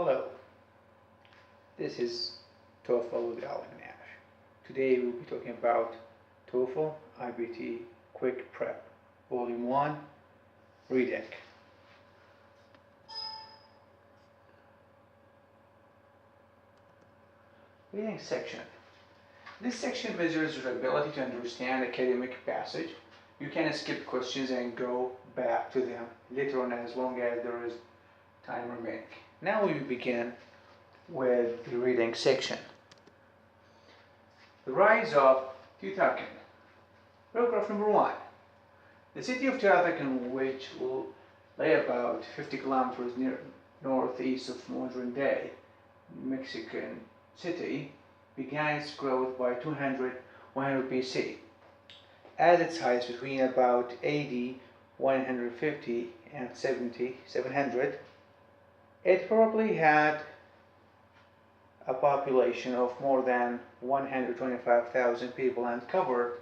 Hello, this is TOEFL with Alan Nash. Today we'll be talking about TOEFL IBT Quick Prep Volume 1 Reading. Reading section. This section measures your ability to understand academic passage. You can skip questions and go back to them later on as long as there is time remaining. Now we begin with the reading section. The rise of Teotihuacan. Paragraph number 1. The city of Teotihuacan, which lay about 50 kilometers northeast of modern-day Mexican city, began its growth by 100 BC. At its height between about AD 150 and 700, it probably had a population of more than 125,000 people and covered,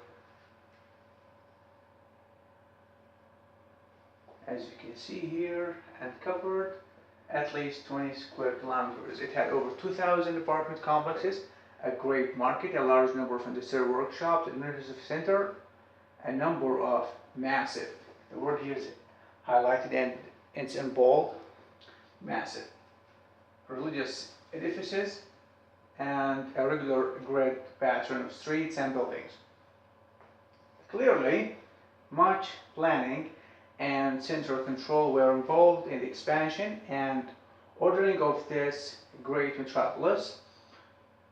as you can see here, at least 20 square kilometers. It had over 2,000 apartment complexes, a great market, a large number of industrial workshops, an administrative center, a number of massive, the word here is highlighted and it's in bold, massive religious edifices, and a regular grid pattern of streets and buildings. Clearly, much planning and central control were involved in the expansion and ordering of this great metropolis.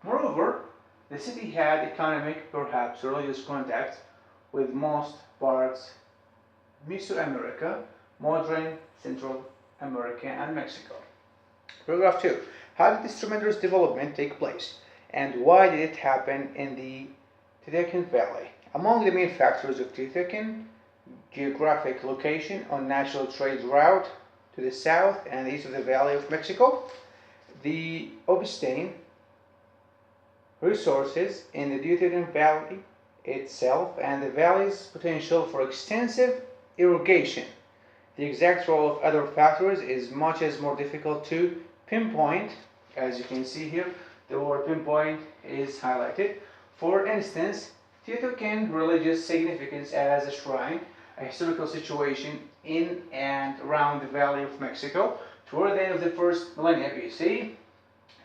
Moreover, the city had economic, perhaps religious contacts with most parts Mesoamerica, modern Central America, and Mexico. Paragraph 2. How did this tremendous development take place, and why did it happen in the Teotihuacan Valley? Among the main factors of Teotihuacan, geographic location on natural trade route to the south and east of the Valley of Mexico, the obscene resources in the Teotihuacan Valley itself, and the valley's potential for extensive irrigation. The exact role of other factors is much more difficult to pinpoint. As you can see here, the word pinpoint is highlighted. For instance, Teotihuacan religious significance as a shrine, a historical situation in and around the Valley of Mexico toward the end of the first millennia BC,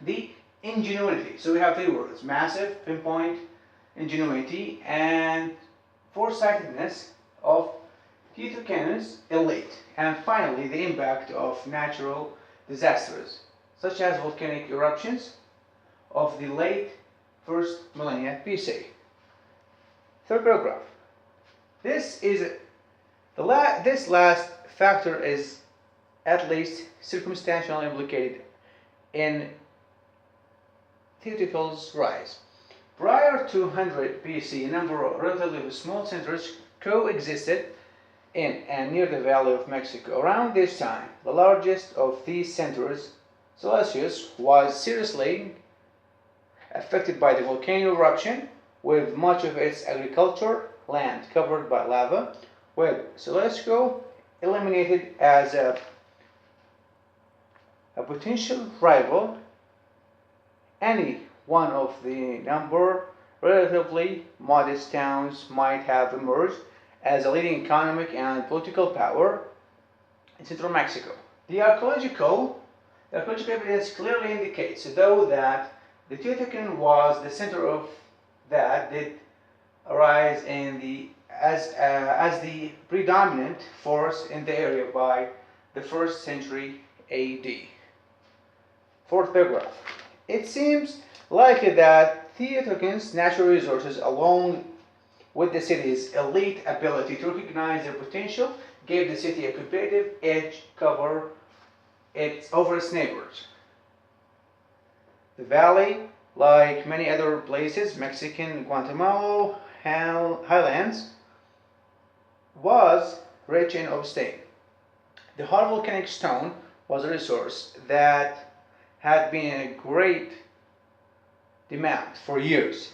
the ingenuity. So we have three words: massive, pinpoint, ingenuity, and foresightedness of Teotihuacan's elite. And finally, the impact of natural disasters, such as volcanic eruptions of the late first millennia BC. Third paragraph. This last factor is at least circumstantially implicated in Teotihuacan's rise. Prior to 100 BC, a number of relatively small centers coexisted in and near the Valley of Mexico. Around this time, the largest of these centers, Celsius, was seriously affected by the volcano eruption, with much of its agriculture land covered by lava, with Celsius eliminated as a potential rival. Any one of the number relatively modest towns might have emerged as a leading economic and political power in central Mexico. The archaeological evidence clearly indicates, though, that the Teotihuacan was the center of that did arise as the predominant force in the area by the 1st century AD. Fourth paragraph. It seems likely that Teotihuacan's natural resources, along with the city's elite ability to recognize their potential, gave the city a competitive edge over its neighbors. The valley, like many other places, Mexican Guatemala highlands, was rich in obsidian. The hard volcanic stone was a resource that had been in great demand for years,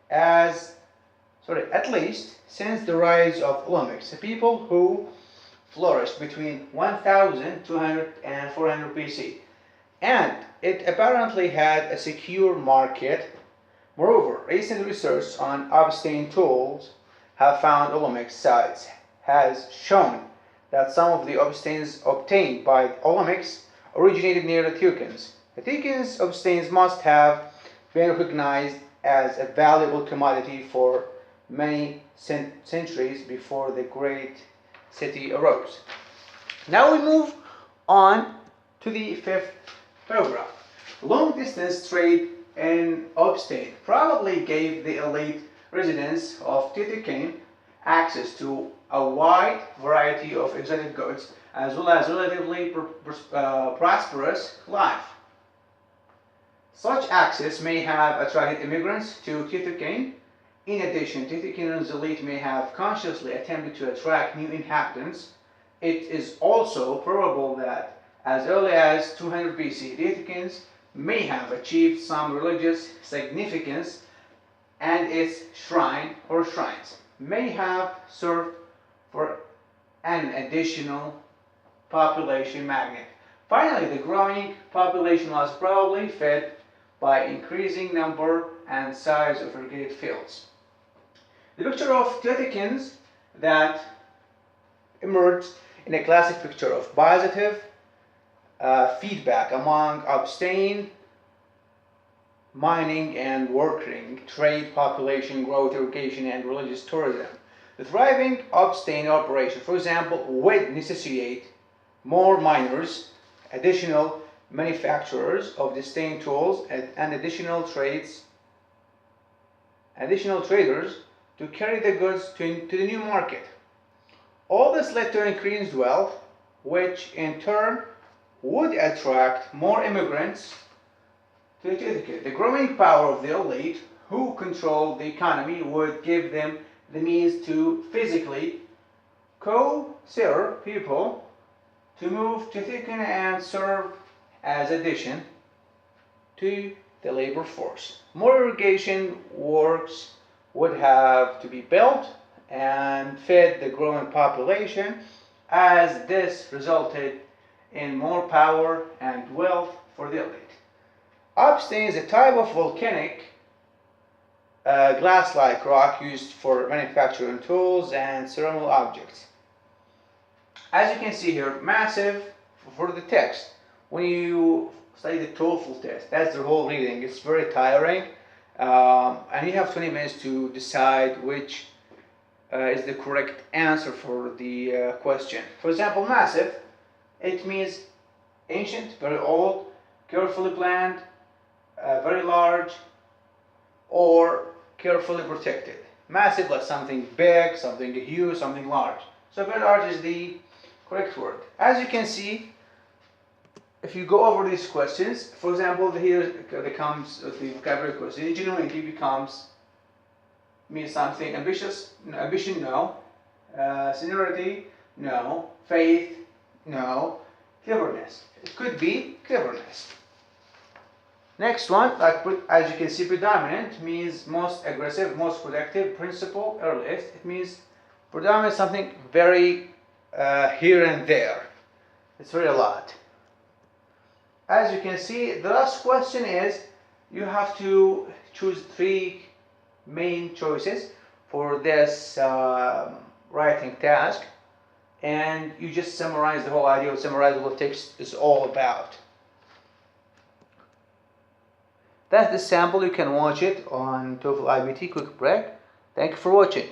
at least since the rise of Olympics, a people who flourished between 1200 and 400 BC. and it apparently had a secure market. Moreover, recent research on obscene tools have found Olympic sites has shown that some of the obscenes obtained by Olympics originated near the Teotihuacans. The Teotihuacans obscenes must have been recognized as a valuable commodity for many centuries before the great city arose. Now we move on to the fifth paragraph. Long distance trade in Obstain probably gave the elite residents of Teotihuacan access to a wide variety of exotic goods as well as relatively prosperous life. Such access may have attracted immigrants to Teotihuacan. In addition, Teotihuacan's elite may have consciously attempted to attract new inhabitants. It is also probable that as early as 200 BC, Teotihuacans may have achieved some religious significance, and its shrine or shrines may have served for an additional population magnet. Finally, the growing population was probably fed by increasing number and size of irrigated fields. The picture of Teotihuacans that emerged in a classic picture of positive feedback among obstain mining and working, trade, population growth, irrigation, and religious tourism. The thriving obstain operation, for example, would necessitate more miners, additional manufacturers of distinct tools, and additional traders to carry the goods to the new market. All this led to increased wealth, which in turn would attract more immigrants to Teotihuacan. The growing power of the elite, who controlled the economy, would give them the means to physically coerce people to move to Teotihuacan and serve as addition to the labor force. More irrigation works would have to be built and fed the growing population, as this resulted in more power and wealth for the elite. Obstain is a type of volcanic glass-like rock used for manufacturing tools and ceremonial objects. As you can see here, massive for the text. When you study the TOEFL test, that's the whole reading. It's very tiring, and you have 20 minutes to decide which is the correct answer for the question. For example, massive, it means ancient, very old, carefully planned, very large, or carefully protected. Massive, like something big, something huge, something large. So very large is the correct word. As you can see, if you go over these questions, for example, here comes the vocabulary question. Ingenuity means something ambitious. Ambition, no. Seniority, no. Faith, no. Cleverness. It could be cleverness. Next one, as you can see, predominant means most aggressive, most productive. Principal, earliest. It means predominant, something very here and there. It's very a lot. As you can see, the last question is you have to choose 3 main choices for this writing task, and you just summarize the whole idea, summarize what the text is all about. That's the sample. You can watch it on TOEFL IBT quick break. Thank you for watching.